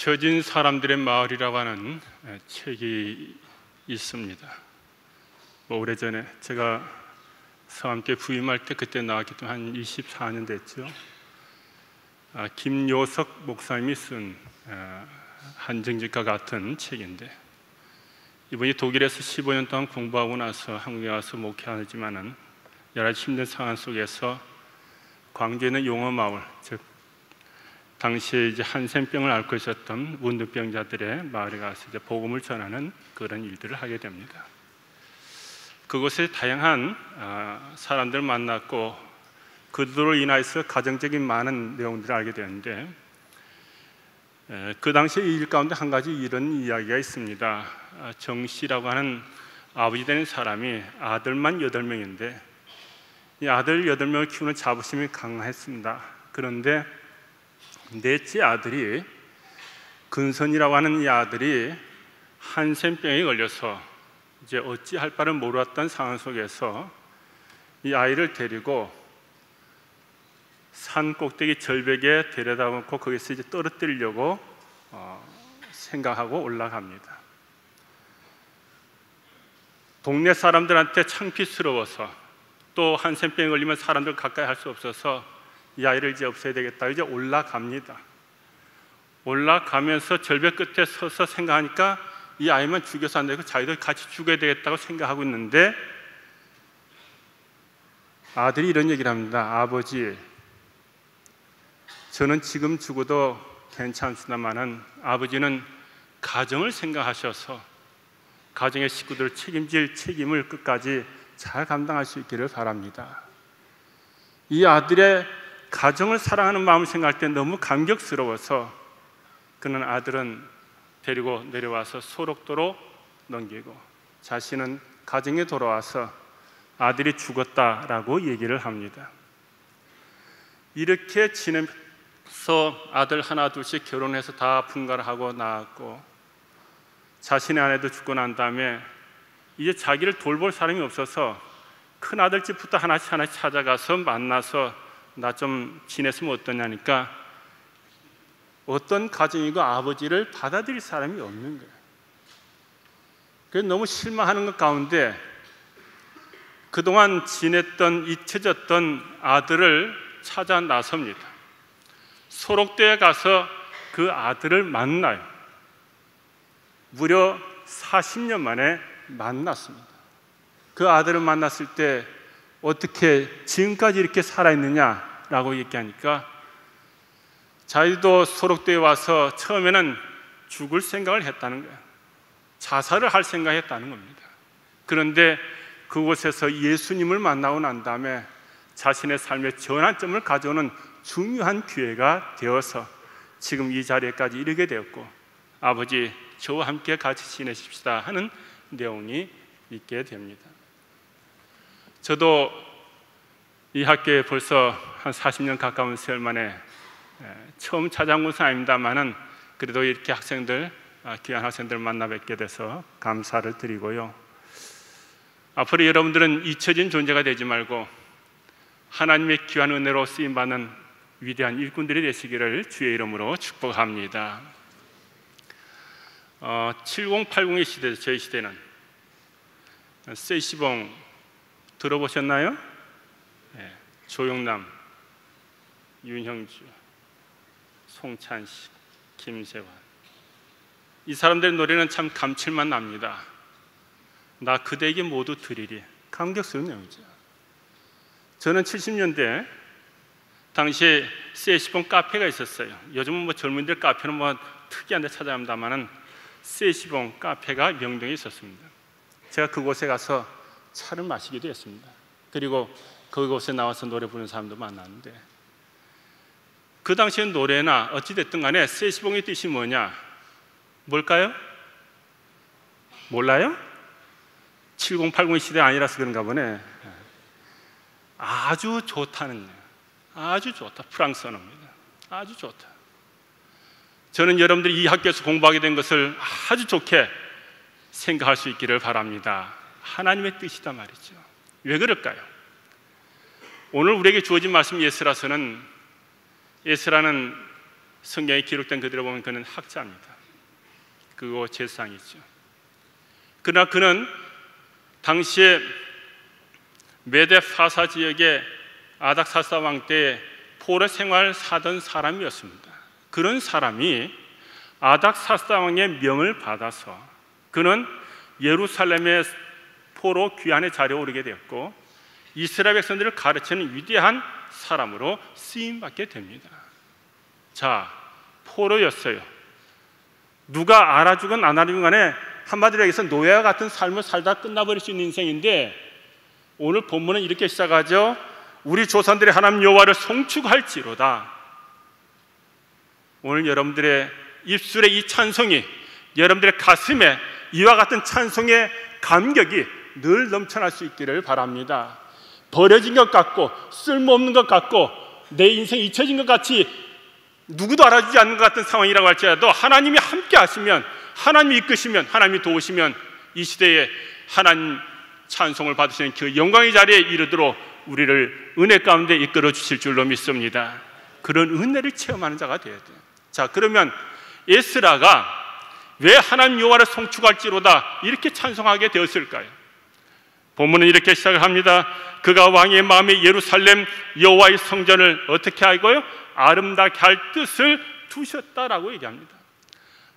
잊혀진 사람들의 마을이라고 하는 책이 있습니다. 오래전에 제가 서함교회 부임할 때 그때 나왔기 때문에 한 24년 됐죠. 김요석 목사님이 쓴 한증직과 같은 책인데, 이분이 독일에서 15년 동안 공부하고 나서 한국에 와서 목회하지만은 여러 가지 힘든 상황 속에서 광주에 있는 용어마을, 즉 당시에 이제 한센병을 앓고 있었던 문득병자들의 마을에 가서 이제 복음을 전하는 그런 일들을 하게 됩니다. 그곳에 다양한 사람들을 만났고 그들로 인해서 가정적인 많은 내용들을 알게 되는데, 그 당시에 이 일 가운데 한 가지 이런 이야기가 있습니다. 정 씨라고 하는 아버지 되는 사람이 아들만 8명인데 이 아들 8명을 키우는 자부심이 강했습니다. 그런데 넷째 아들이, 근선이라고 하는 이 아들이 한센병에 걸려서 이제 어찌할 바를 모르었던 상황 속에서 이 아이를 데리고 산 꼭대기 절벽에 데려다 놓고 거기서 이제 떨어뜨리려고 생각하고 올라갑니다. 동네 사람들한테 창피스러워서, 또 한센병에 걸리면 사람들 가까이 할 수 없어서 이 아이를 이제 없애야 되겠다. 이제 올라갑니다. 올라가면서 절벽 끝에 서서 생각하니까 이 아이만 죽여서 안 되고 자기도 같이 죽어야 되겠다고 생각하고 있는데, 아들이 이런 얘기를 합니다. 아버지, 저는 지금 죽어도 괜찮습니다만은 아버지는 가정을 생각하셔서 가정의 식구들을 책임질 책임을 끝까지 잘 감당할 수 있기를 바랍니다. 이 아들의 가정을 사랑하는 마음을 생각할 때 너무 감격스러워서 그는 아들은 데리고 내려와서 소록도로 넘기고 자신은 가정에 돌아와서 아들이 죽었다라고 얘기를 합니다. 이렇게 지내면서 아들 하나 둘씩 결혼해서 다 분가를 하고 낳았고, 자신의 아내도 죽고 난 다음에 이제 자기를 돌볼 사람이 없어서 큰 아들 집부터 하나씩 찾아가서 만나서 나 좀 지냈으면 어떠냐니까 어떤 가정이고 아버지를 받아들일 사람이 없는 거예요. 그래서 너무 실망하는 것 가운데 그동안 지냈던 잊혀졌던 아들을 찾아 나섭니다. 소록도에 가서 그 아들을 만나요. 무려 40년 만에 만났습니다. 그 아들을 만났을 때 어떻게 지금까지 이렇게 살아있느냐라고 얘기하니까, 자기도 소록도에 와서 처음에는 죽을 생각을 했다는 거예요. 자살을 할 생각을 했다는 겁니다. 그런데 그곳에서 예수님을 만나고 난 다음에 자신의 삶의 전환점을 가져오는 중요한 기회가 되어서 지금 이 자리에까지 이르게 되었고, 아버지 저와 함께 같이 지내십시다 하는 내용이 있게 됩니다. 저도 이 학교에 벌써 한 40년 가까운 세월 만에 처음 찾아온 것은 아닙니다만은 그래도 이렇게 학생들, 귀한 학생들 만나 뵙게 돼서 감사를 드리고요. 앞으로 여러분들은 잊혀진 존재가 되지 말고 하나님의 귀한 은혜로 쓰임받는 위대한 일꾼들이 되시기를 주의 이름으로 축복합니다. 7080의 시대, 저희 시대는 세시봉 들어보셨나요? 네. 조용남, 윤형주, 송찬식, 김세환, 이 사람들의 노래는 참 감칠맛 납니다. 나 그대에게 모두 드리리. 감격스러운 내용이죠. 저는 70년대 당시에 세시봉 카페가 있었어요. 요즘은 뭐 젊은이들 카페는 뭐 특이한 데 찾아갑니다만은 세시봉 카페가 명동에 있었습니다. 제가 그곳에 가서 차를 마시기도 했습니다. 그리고 그곳에 나와서 노래 부르는 사람도 만났는데, 그 당시에 노래나 어찌됐든 간에 세시봉의 뜻이 뭐냐? 뭘까요? 몰라요? 7080 시대 아니라서 그런가 보네. 아주 좋다는, 아주 좋다. 프랑스 언어입니다. 아주 좋다. 저는 여러분들이 이 학교에서 공부하게 된 것을 아주 좋게 생각할 수 있기를 바랍니다. 하나님의 뜻이다 말이죠. 왜 그럴까요? 오늘 우리에게 주어진 말씀 예스라서는, 예스라는 성경에 기록된 그대로 보면 그는 학자입니다. 그리고 제사장이죠. 그러나 그는 당시에 메데 파사 지역의 아닥사스다 왕 때 포로 생활 사던 사람이었습니다. 그런 사람이 아닥사스다 왕의 명을 받아서 그는 예루살렘의 포로 귀환의 자리에 오르게 되었고 이스라엘 백성들을 가르치는 위대한 사람으로 쓰임받게 됩니다. 자, 포로였어요. 누가 알아주건 안 알아주건 간에 한마디로 얘기해서 노예와 같은 삶을 살다 끝나버릴 수 있는 인생인데, 오늘 본문은 이렇게 시작하죠. 우리 조상들의 하나님 여호와를 송축할지로다. 오늘 여러분들의 입술에 이 찬송이, 여러분들의 가슴에 이와 같은 찬송의 감격이 늘 넘쳐날 수 있기를 바랍니다. 버려진 것 같고 쓸모없는 것 같고 내 인생이 잊혀진 것 같이 누구도 알아주지 않는 것 같은 상황이라고 할지라도 하나님이 함께 하시면, 하나님이 이끄시면, 하나님이 도우시면 이 시대에 하나님 찬송을 받으시는 그 영광의 자리에 이르도록 우리를 은혜 가운데 이끌어 주실 줄로 믿습니다. 그런 은혜를 체험하는 자가 되어야 돼요. 자, 그러면 에스라가 왜 하나님 여호와를 송축할지로다 이렇게 찬송하게 되었을까요? 본문은 이렇게 시작을 합니다. 그가 왕의 마음에 예루살렘 여호와의 성전을 어떻게 하고요? 아름답게 할 뜻을 두셨다라고 얘기합니다.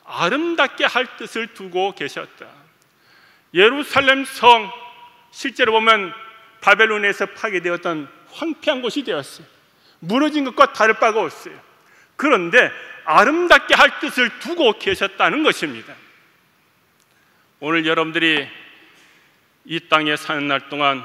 아름답게 할 뜻을 두고 계셨다. 예루살렘 성, 실제로 보면 바벨론에서 파괴되었던 황폐한 곳이 되었어요. 무너진 것과 다를 바가 없어요. 그런데 아름답게 할 뜻을 두고 계셨다는 것입니다. 오늘 여러분들이 이 땅에 사는 날 동안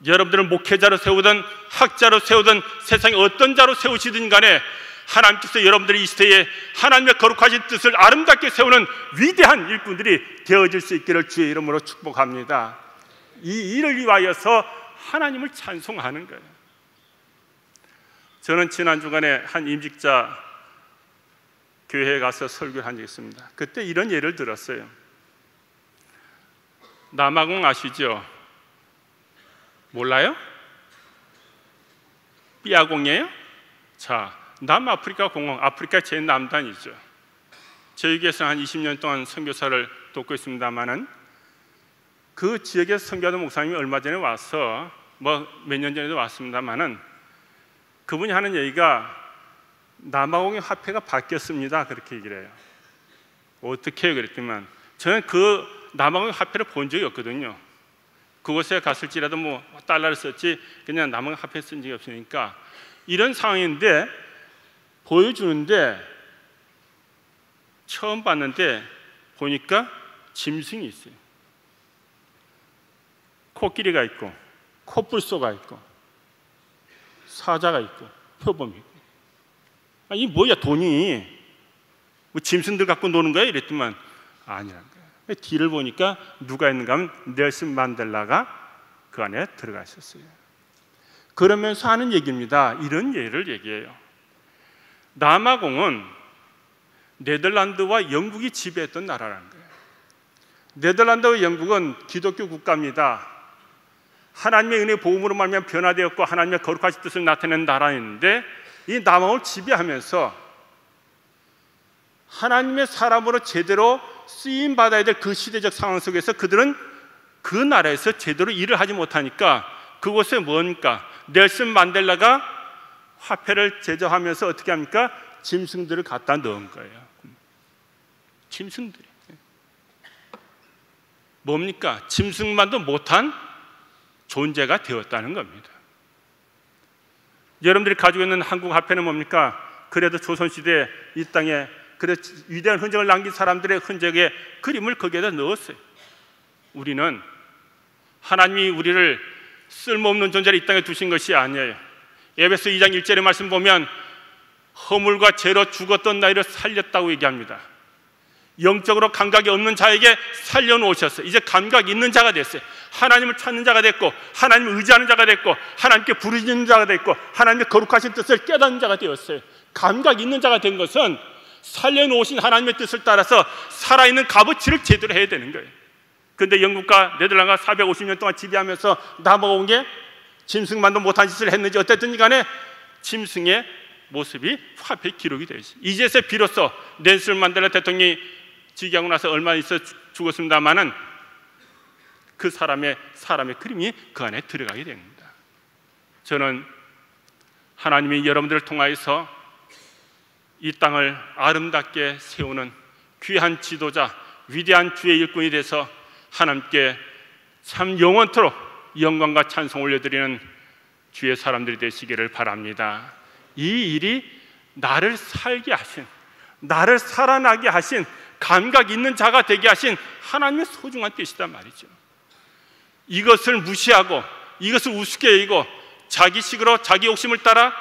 여러분들을 목회자로 세우든 학자로 세우든 세상에 어떤 자로 세우시든 간에 하나님께서 여러분들이 이 시대에 하나님의 거룩하신 뜻을 아름답게 세우는 위대한 일꾼들이 되어질 수 있기를 주의 이름으로 축복합니다. 이 일을 위하여서 하나님을 찬송하는 거예요. 저는 지난 주간에 한 임직자 교회에 가서 설교를 한 적이 있습니다. 그때 이런 예를 들었어요. 남아공 아시죠? 몰라요? 삐아공이에요? 자, 남아프리카 공항, 아프리카 제 남단이죠. 저희 교회에서 한 20년 동안 선교사를 돕고 있습니다만은 그 지역에 선교하던 목사님이 얼마 전에 와서 몇 년 전에도 왔습니다만은 그분이 하는 얘기가 남아공의 화폐가 바뀌었습니다. 그렇게 얘기를 해요. 어떻게 해요? 그랬더니만 저는 그 남아공의 화폐를 본 적이 없거든요. 그곳에 갔을지라도 뭐 달러를 썼지 그냥 남아공 화폐 쓴 적이 없으니까 이런 상황인데 보여주는데 처음 봤는데 보니까 짐승이 있어요. 코끼리가 있고 코뿔소가 있고 사자가 있고 표범이 있고. 이 뭐야 돈이 뭐 짐승들 갖고 노는 거야? 이랬더만 아니란 거예요. 뒤를 보니까 누가 있는가 하면 넬슨 만델라가 그 안에 들어가 있었어요. 그러면서 하는 얘기입니다. 이런 예를 얘기해요. 남아공은 네덜란드와 영국이 지배했던 나라라는 거예요. 네덜란드와 영국은 기독교 국가입니다. 하나님의 은혜 보험으로 말미암아 변화되었고 하나님의 거룩하신 뜻을 나타내는 나라였는데 이 남아공을 지배하면서 하나님의 사람으로 제대로 쓰임 받아야 될 그 시대적 상황 속에서 그들은 그 나라에서 제대로 일을 하지 못하니까 그곳에 뭡니까? 넬슨 만델라가 화폐를 제조하면서 어떻게 합니까? 짐승들을 갖다 넣은 거예요. 짐승들이 뭡니까? 짐승만도 못한 존재가 되었다는 겁니다. 여러분들이 가지고 있는 한국 화폐는 뭡니까? 그래도 조선시대에 이 땅에 그래 위대한 흔적을 남긴 사람들의 흔적의 그림을 거기에다 넣었어요. 우리는 하나님이 우리를 쓸모없는 존재를 이 땅에 두신 것이 아니에요. 에베소 2장 1절의 말씀 보면 허물과 죄로 죽었던 나이를 살렸다고 얘기합니다. 영적으로 감각이 없는 자에게 살려놓으셨어요. 이제 감각이 있는 자가 됐어요. 하나님을 찾는 자가 됐고 하나님을 의지하는 자가 됐고 하나님께 부르짖는 자가 됐고 하나님의 거룩하신 뜻을 깨닫는 자가 되었어요. 감각이 있는 자가 된 것은 살려놓으신 하나님의 뜻을 따라서 살아있는 값어치를 제대로 해야 되는 거예요. 그런데 영국과 네덜란드가 450년 동안 지배하면서 남아공에 짐승만도 못한 짓을 했는지 어쨌든 간에 짐승의 모습이 화폐에 기록이 되어 있어요. 이제서 비로소 넬슨 만델라 대통령이 즉위하고 나서 얼마 있어 죽었습니다마는 그 사람의 그림이 그 안에 들어가게 됩니다. 저는 하나님이 여러분들을 통하여서 이 땅을 아름답게 세우는 귀한 지도자, 위대한 주의 일꾼이 돼서 하나님께 참 영원토록 영광과 찬송 올려드리는 주의 사람들이 되시기를 바랍니다. 이 일이 나를 살게 하신, 나를 살아나게 하신, 감각 있는 자가 되게 하신 하나님의 소중한 뜻이단 말이죠. 이것을 무시하고 이것을 우습게 여기고 자기 식으로 자기 욕심을 따라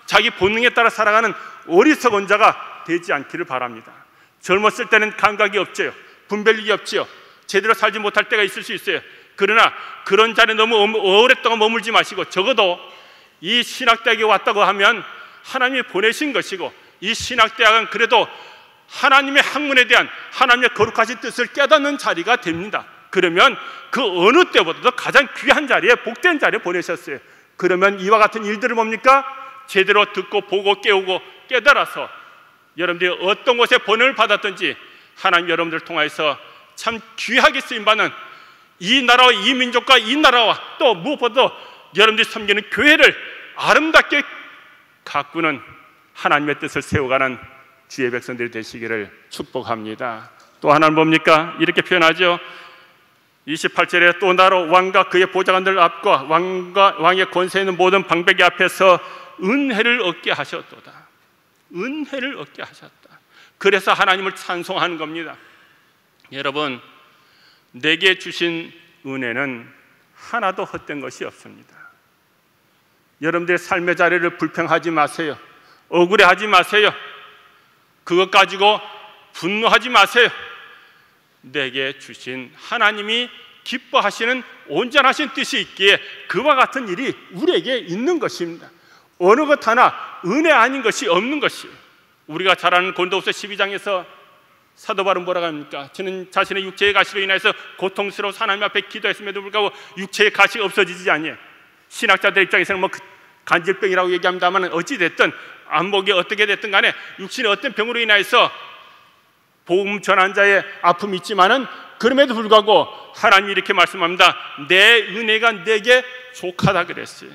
자기 본능에 따라 살아가는 어리석은 자가 되지 않기를 바랍니다. 젊었을 때는 감각이 없지요. 분별력이 없지요. 제대로 살지 못할 때가 있을 수 있어요. 그러나 그런 자리에 너무 오랫동안 머물지 마시고 적어도 이 신학대학에 왔다고 하면 하나님이 보내신 것이고 이 신학대학은 그래도 하나님의 학문에 대한 하나님의 거룩하신 뜻을 깨닫는 자리가 됩니다. 그러면 그 어느 때보다도 가장 귀한 자리에, 복된 자리에 보내셨어요. 그러면 이와 같은 일들을 뭡니까? 제대로 듣고 보고 깨우고 깨달아서 여러분들이 어떤 곳에 번영을 받았든지 하나님 여러분들을 통해서 참 귀하게 쓰임받는 이 나라와 이 민족과 이 나라와 또 무엇보다도 여러분들이 섬기는 교회를 아름답게 가꾸는 하나님의 뜻을 세워가는 주의 백성들이 되시기를 축복합니다. 또 하나는 뭡니까? 이렇게 표현하죠. 28절에 또 나로 왕과 그의 보좌관들 앞과 왕의 권세 있는 모든 방백이 앞에서 은혜를 얻게 하셨도다. 은혜를 얻게 하셨다. 그래서 하나님을 찬송하는 겁니다. 여러분, 내게 주신 은혜는 하나도 헛된 것이 없습니다. 여러분들의 삶의 자리를 불평하지 마세요. 억울해하지 마세요. 그것 가지고 분노하지 마세요. 내게 주신 하나님이 기뻐하시는 온전하신 뜻이 있기에 그와 같은 일이 우리에게 있는 것입니다. 어느 것 하나 은혜 아닌 것이 없는 것이에요. 우리가 잘 아는 고린도후서 12장에서 사도 바울은 뭐라고 합니까? 저는 자신의 육체의 가시로 인해서 고통스러워서 하나님 앞에 기도했음에도 불구하고 육체의 가시가 없어지지 아니에요. 신학자들 입장에서는 뭐 간질병이라고 얘기합니다만 어찌됐든 안목이 어떻게 됐든 간에 육신의 어떤 병으로 인해서 복음 전한 자의 아픔이 있지만은 그럼에도 불구하고 하나님이 이렇게 말씀합니다. 내 은혜가 내게 족하다 그랬어요.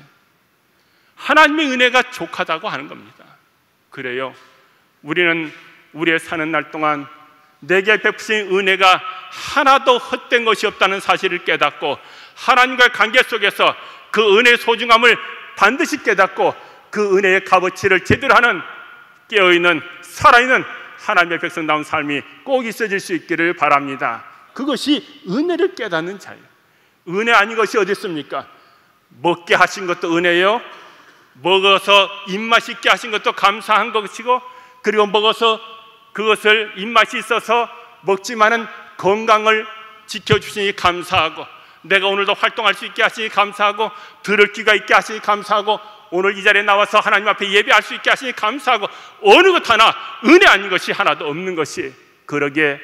하나님의 은혜가 족하다고 하는 겁니다. 그래요. 우리는 우리의 사는 날 동안 내게 베푸신 은혜가 하나도 헛된 것이 없다는 사실을 깨닫고 하나님과의 관계 속에서 그 은혜의 소중함을 반드시 깨닫고 그 은혜의 값어치를 제대로 하는 깨어있는 살아있는 하나님의 백성다운 삶이 꼭 있어질 수 있기를 바랍니다. 그것이 은혜를 깨닫는 자예요. 은혜 아닌 것이 어디 있습니까? 먹게 하신 것도 은혜요. 먹어서 입맛 있게 하신 것도 감사한 것이고, 그리고 먹어서 그것을 입맛이 있어서 먹지만은 건강을 지켜주시니 감사하고, 내가 오늘도 활동할 수 있게 하시니 감사하고, 들을 귀가 있게 하시니 감사하고, 오늘 이 자리에 나와서 하나님 앞에 예배할 수 있게 하시니 감사하고, 어느 것 하나 은혜 아닌 것이 하나도 없는 것이, 그러기에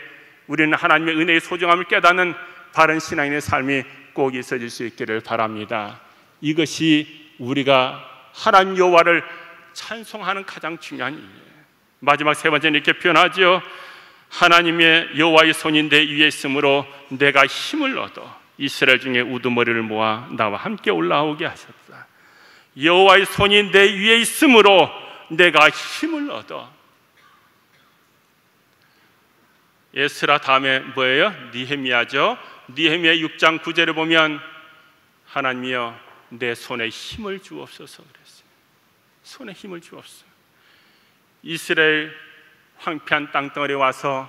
우리는 하나님의 은혜의 소중함을 깨닫는 바른 신앙인의 삶이 꼭 있어질 수 있기를 바랍니다. 이것이 우리가 하나님 여호와를 찬송하는 가장 중요한 일이에요. 마지막 세 번째는 이렇게 표현하죠. 하나님의 여호와의 손이 내 위에 있으므로 내가 힘을 얻어 이스라엘 중에 우두머리를 모아 나와 함께 올라오게 하셨다. 여호와의 손이 내 위에 있으므로 내가 힘을 얻어. 에스라 다음에 뭐예요? 느헤미야죠. 느헤미야 6장 9절에 보면 하나님이여 내 손에 힘을 주옵소서 그랬어요. 손에 힘을 주옵소서. 이스라엘 황폐한 땅덩어리에 와서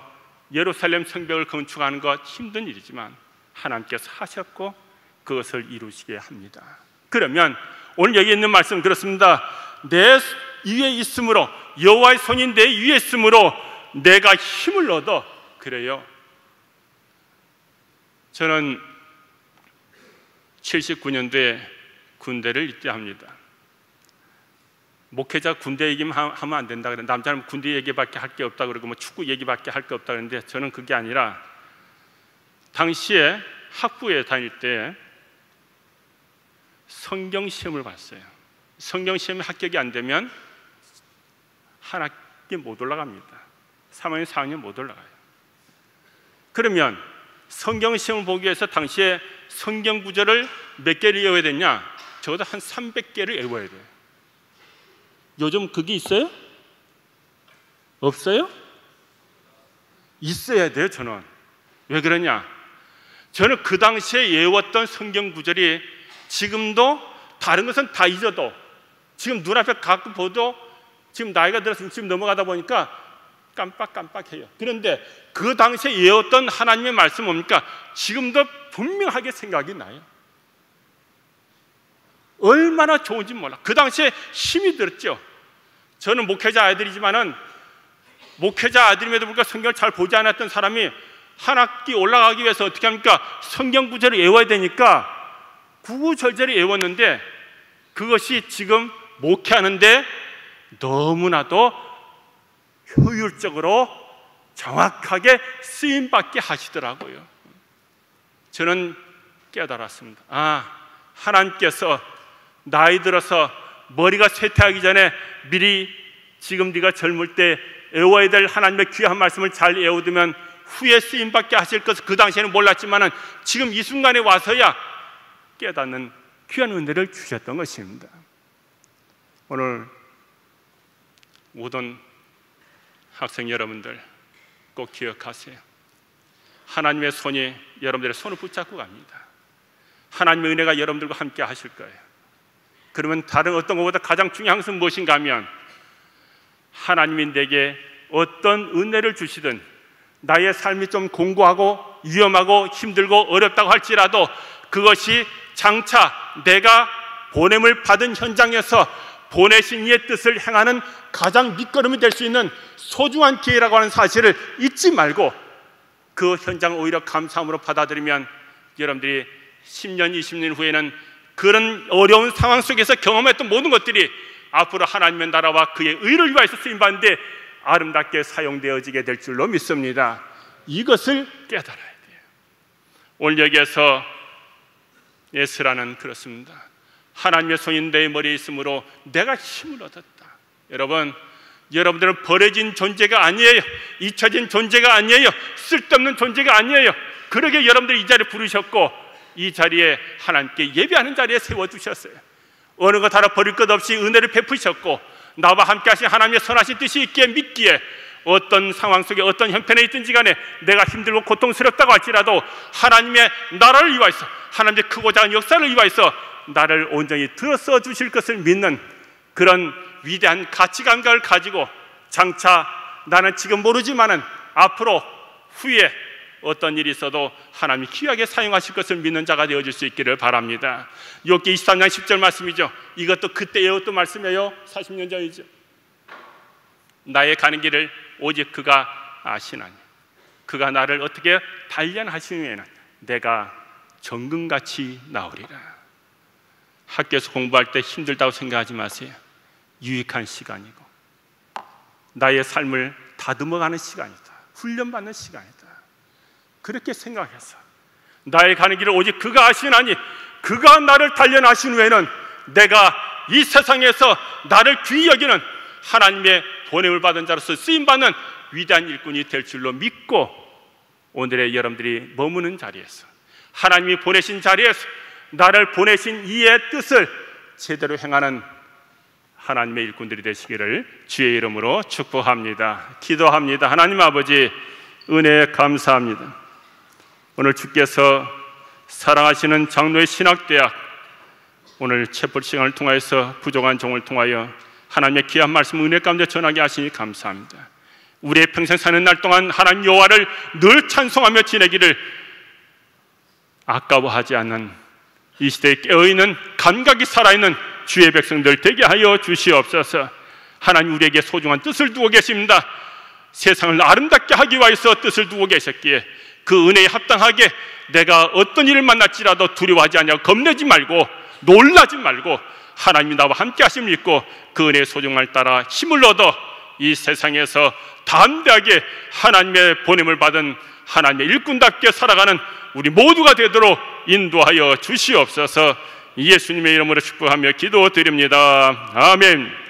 예루살렘 성벽을 건축하는 것 힘든 일이지만 하나님께서 하셨고 그것을 이루시게 합니다. 그러면 오늘 여기 있는 말씀은 그렇습니다. 내 위에 있으므로, 여호와의 손이 내 위에 있으므로 내가 힘을 얻어. 그래요. 저는 79년도에 군대를 입대합니다. 목회자 군대 얘기만 하면 안 된다 그래. 남자는 군대 얘기밖에 할 게 없다 그러고 뭐 축구 얘기밖에 할 게 없다 그러는데 저는 그게 아니라 당시에 학부에 다닐 때 성경 시험을 봤어요. 성경 시험에 합격이 안 되면 한 학기 못 올라갑니다. 3학년, 4학년 못 올라가요. 그러면 성경 시험을 보기 위해서 당시에 성경 구절을 몇 개를 외워야 되냐? 적어도 한 300개를 외워야 돼요. 요즘 그게 있어요? 없어요? 있어야 돼요. 저는 왜 그러냐? 저는 그 당시에 외웠던 성경 구절이 지금도 다른 것은 다 잊어도 지금 눈앞에 가끔 보도 지금 나이가 들어서 60 넘어가다 보니까 깜빡깜빡해요. 그런데 그 당시에 외웠던 하나님의 말씀 뭡니까? 지금도 분명하게 생각이 나요. 얼마나 좋은지 몰라. 그 당시에 힘이 들었죠. 저는 목회자 아들이지만은 목회자 아들임에도 불구하고 성경을 잘 보지 않았던 사람이 한 학기 올라가기 위해서 어떻게 합니까? 성경 구절을 외워야 되니까 구구절절히 외웠는데 그것이 지금 목회하는데 너무나도 효율적으로 정확하게 쓰임받게 하시더라고요. 저는 깨달았습니다. 하나님께서 나이 들어서 머리가 쇠퇴하기 전에 미리 지금 네가 젊을 때 외워야 될 하나님의 귀한 말씀을 잘 외워두면 후에 쓰임받게 하실 것을 그 당시에는 몰랐지만 지금 이 순간에 와서야 깨닫는 귀한 은혜를 주셨던 것입니다. 오늘 모든 학생 여러분들 꼭 기억하세요. 하나님의 손이 여러분들의 손을 붙잡고 갑니다. 하나님의 은혜가 여러분들과 함께 하실 거예요. 그러면 다른 어떤 것보다 가장 중요한 것은 무엇인가 하면 하나님이 내게 어떤 은혜를 주시든 나의 삶이 좀 공고하고 위험하고 힘들고 어렵다고 할지라도 그것이 장차 내가 보냄을 받은 현장에서 보내신 이의 뜻을 행하는 가장 밑거름이 될 수 있는 소중한 기회라고 하는 사실을 잊지 말고 그 현장을 오히려 감사함으로 받아들이면 여러분들이 10년, 20년 후에는 그런 어려운 상황 속에서 경험했던 모든 것들이 앞으로 하나님의 나라와 그의 의를 위하여서 쓰임받는데 아름답게 사용되어지게 될 줄로 믿습니다. 이것을 깨달아야 돼요. 오늘 여기에서 에스라는 그렇습니다. 하나님의 손이 내 머리에 있으므로 내가 힘을 얻었다. 여러분, 여러분들은 버려진 존재가 아니에요. 잊혀진 존재가 아니에요. 쓸데없는 존재가 아니에요. 그러게 여러분들이 이 자리에 부르셨고 이 자리에 하나님께 예배하는 자리에 세워두셨어요. 어느 것 하나 버릴 것 없이 은혜를 베푸셨고 나와 함께 하신 하나님의 선하신 뜻이 있기에 믿기에 어떤 상황 속에 어떤 형편에 있든지 간에 내가 힘들고 고통스럽다고 할지라도 하나님의 나라를 위하여서 하나님의 크고 작은 역사를 위하여서 나를 온전히 들어써 주실 것을 믿는 그런 위대한 가치감각을 가지고 장차 나는 지금 모르지만은 앞으로 후에 어떤 일이 있어도 하나님이 귀하게 사용하실 것을 믿는 자가 되어줄 수 있기를 바랍니다. 욥기 23장 10절 말씀이죠. 이것도 그때 외웠던 말씀이에요. 40년 전이죠. 나의 가는 길을 오직 그가 아시나니 그가 나를 어떻게 단련하시면은 내가 정금같이 나오리라. 학교에서 공부할 때 힘들다고 생각하지 마세요. 유익한 시간이고 나의 삶을 다듬어가는 시간이다. 훈련받는 시간이다. 그렇게 생각해서 나의 가는 길을 오직 그가 아시나니 그가 나를 단련하신 후에는 내가 이 세상에서 나를 귀히 여기는 하나님의 보냄을 받은 자로서 쓰임받는 위대한 일꾼이 될 줄로 믿고 오늘의 여러분들이 머무는 자리에서 하나님이 보내신 자리에서 나를 보내신 이의 뜻을 제대로 행하는 하나님의 일꾼들이 되시기를 주의 이름으로 축복합니다. 기도합니다. 하나님 아버지 은혜에 감사합니다. 오늘 주께서 사랑하시는 장로의 신학대학 오늘 채플 시간을 통하여서 부족한 종을 통하여 하나님의 귀한 말씀 은혜 가운데 전하게 하시니 감사합니다. 우리의 평생 사는 날 동안 하나님 여호와를 늘 찬송하며 지내기를 아까워하지 않는 이 시대에 깨어있는 감각이 살아있는 주의 백성들 되게 하여 주시옵소서. 하나님 우리에게 소중한 뜻을 두고 계십니다. 세상을 아름답게 하기 위해서 뜻을 두고 계셨기에 그 은혜에 합당하게 내가 어떤 일을 만날지라도 두려워하지 않냐고 겁내지 말고 놀라지 말고 하나님이 나와 함께 하심을 믿고 그 은혜의 소중함을 따라 힘을 얻어 이 세상에서 담대하게 하나님의 보냄을 받은 하나님의 일꾼답게 살아가는 우리 모두가 되도록 인도하여 주시옵소서. 예수님의 이름으로 축복하며 기도드립니다. 아멘.